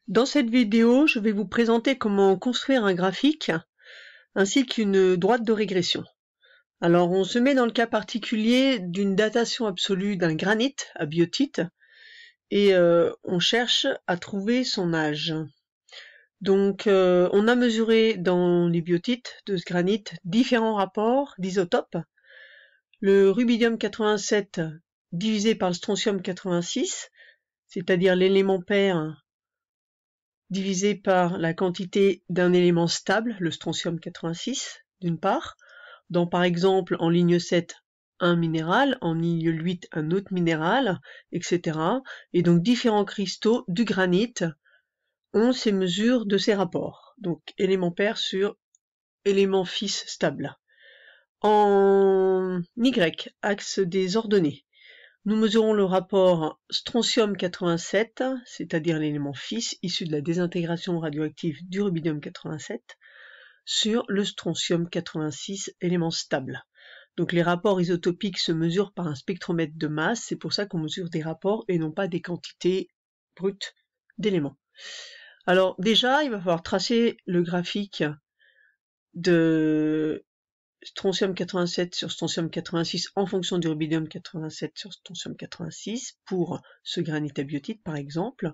Dans cette vidéo, je vais vous présenter comment construire un graphique ainsi qu'une droite de régression. Alors, on se met dans le cas particulier d'une datation absolue d'un granit à biotite et on cherche à trouver son âge. Donc, on a mesuré dans les biotites de ce granit différents rapports d'isotopes. Le rubidium 87 divisé par le strontium 86, c'est-à-dire l'élément pair divisé par la quantité d'un élément stable, le strontium 86, d'une part, dans par exemple en ligne 7, un minéral, en ligne 8, un autre minéral, etc. Et donc différents cristaux du granit ont ces mesures de ces rapports. Donc élément pair sur élément fils stable. En Y, axe des ordonnées, nous mesurons le rapport strontium 87, c'est-à-dire l'élément fils issu de la désintégration radioactive du rubidium 87, sur le strontium 86, élément stable. Donc les rapports isotopiques se mesurent par un spectromètre de masse, c'est pour ça qu'on mesure des rapports et non pas des quantités brutes d'éléments. Alors déjà, il va falloir tracer le graphique de strontium 87 sur strontium 86 en fonction du rubidium 87 sur strontium 86 pour ce granit à biotite par exemple.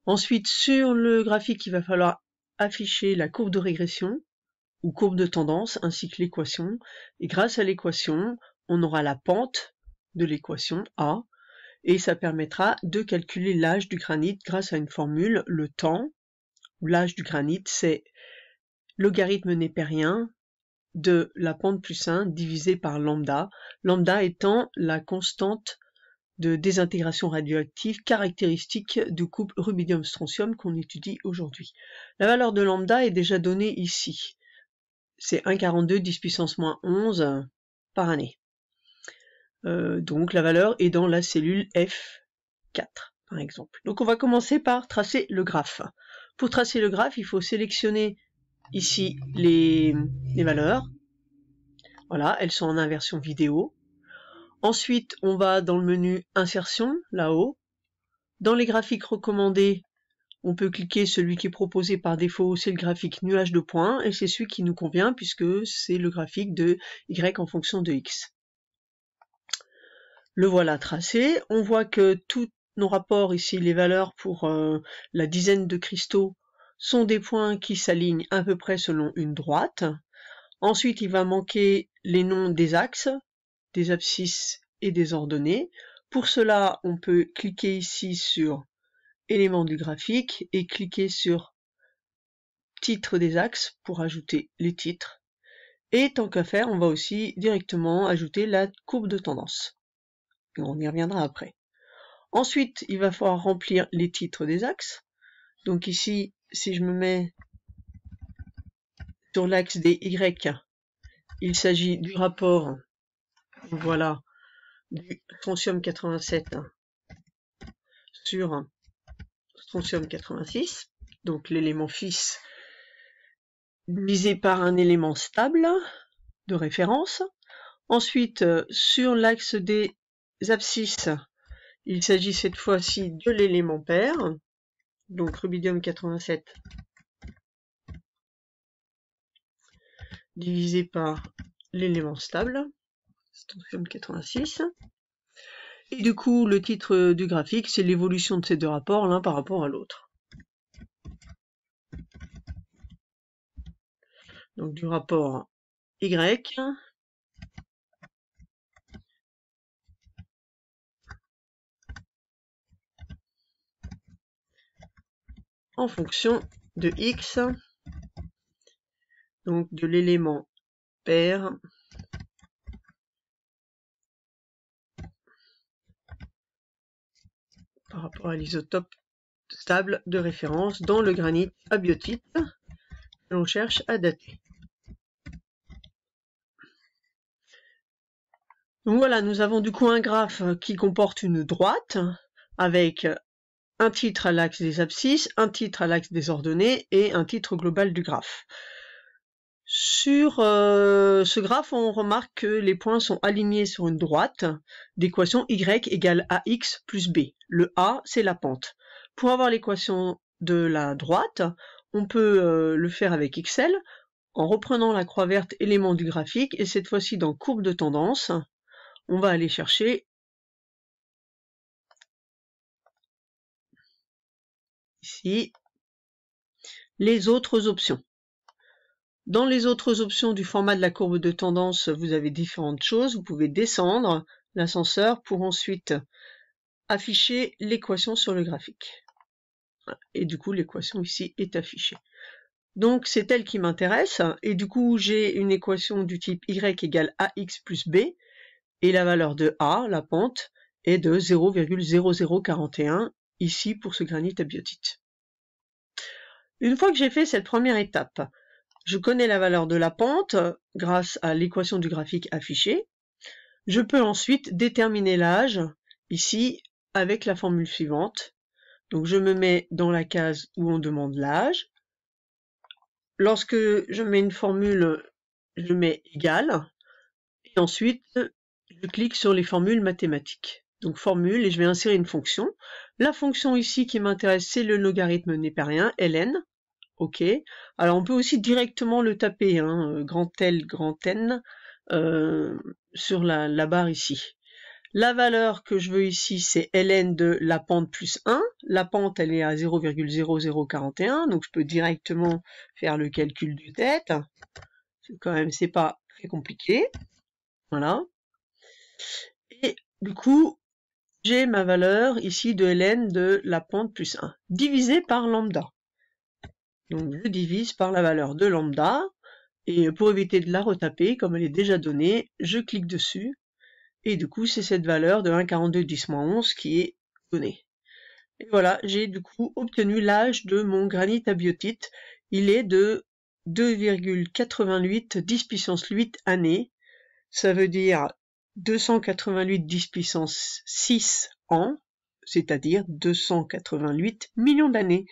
Ensuite, sur le graphique, il va falloir afficher la courbe de régression ou courbe de tendance ainsi que l'équation. Et grâce à l'équation, on aura la pente de l'équation A et ça permettra de calculer l'âge du granit grâce à une formule. Le temps, ou l'âge du granit, c'est logarithme népérien de la pente plus 1 divisé par lambda, lambda étant la constante de désintégration radioactive caractéristique du couple rubidium-strontium qu'on étudie aujourd'hui. La valeur de lambda est déjà donnée ici. C'est 1,42 10 puissance moins 11 par année. Donc la valeur est dans la cellule F4 par exemple. Donc on va commencer par tracer le graphe. Pour tracer le graphe, il faut sélectionner ici les valeurs. Voilà, elles sont en inversion vidéo. Ensuite, on va dans le menu Insertion, là-haut. Dans les graphiques recommandés, on peut cliquer celui qui est proposé par défaut, c'est le graphique nuage de points, et c'est celui qui nous convient puisque c'est le graphique de Y en fonction de X. Le voilà tracé. On voit que tous nos rapports ici, les valeurs pour la dizaine de cristaux, sont des points qui s'alignent à peu près selon une droite. Ensuite, il va manquer les noms des axes, des abscisses et des ordonnées. Pour cela, on peut cliquer ici sur éléments du graphique et cliquer sur titre des axes pour ajouter les titres. Et tant qu'à faire, on va aussi directement ajouter la courbe de tendance. Et on y reviendra après. Ensuite, il va falloir remplir les titres des axes. Donc ici, si je me mets sur l'axe des Y, il s'agit du rapport, voilà, du strontium 87 sur strontium 86, donc l'élément fils divisé par un élément stable de référence. Ensuite, sur l'axe des abscisses, il s'agit cette fois-ci de l'élément pair, donc rubidium 87 divisé par l'élément stable, strontium 86. Et du coup, le titre du graphique, c'est l'évolution de ces deux rapports, l'un par rapport à l'autre. Donc du rapport Y en fonction de X, donc de l'élément pair par rapport à l'isotope stable de référence dans le granit à biotite que l'on cherche à dater. Donc voilà, nous avons du coup un graphe qui comporte une droite avec un titre à l'axe des abscisses, un titre à l'axe des ordonnées et un titre global du graphe. Sur ce graphe, on remarque que les points sont alignés sur une droite d'équation y égale ax plus b. Le a, c'est la pente. Pour avoir l'équation de la droite, on peut le faire avec Excel, en reprenant la croix verte élément du graphique, et cette fois-ci dans courbe de tendance, on va aller chercher ici les autres options. Dans les autres options du format de la courbe de tendance, vous avez différentes choses. Vous pouvez descendre l'ascenseur pour ensuite afficher l'équation sur le graphique. Et du coup, l'équation ici est affichée. Donc, c'est elle qui m'intéresse. Et du coup, j'ai une équation du type y égale ax plus b. Et la valeur de a, la pente, est de 0,0041, ici pour ce granit à biotite. Une fois que j'ai fait cette première étape, je connais la valeur de la pente grâce à l'équation du graphique affichée. Je peux ensuite déterminer l'âge, ici, avec la formule suivante. Donc je me mets dans la case où on demande l'âge. Lorsque je mets une formule, je mets égal. Et ensuite, je clique sur les formules mathématiques. Donc formule, et je vais insérer une fonction. La fonction ici qui m'intéresse, c'est le logarithme népérien, ln. OK. Alors on peut aussi directement le taper, hein, grand L, grand N, sur la barre ici. La valeur que je veux ici, c'est ln de la pente plus 1. La pente, elle est à 0,0041, donc je peux directement faire le calcul de tête. Quand même, c'est pas très compliqué. Voilà. Et du coup, j'ai ma valeur ici de ln de la pente plus 1, divisé par lambda. Donc je divise par la valeur de lambda, et pour éviter de la retaper, comme elle est déjà donnée, je clique dessus, et du coup c'est cette valeur de 1,42 10-11 qui est donnée. Et voilà, j'ai du coup obtenu l'âge de mon granit à biotite. Il est de 2,88 10 puissance 8 années, ça veut dire 288 10 puissance 6 ans, c'est-à-dire 288 millions d'années.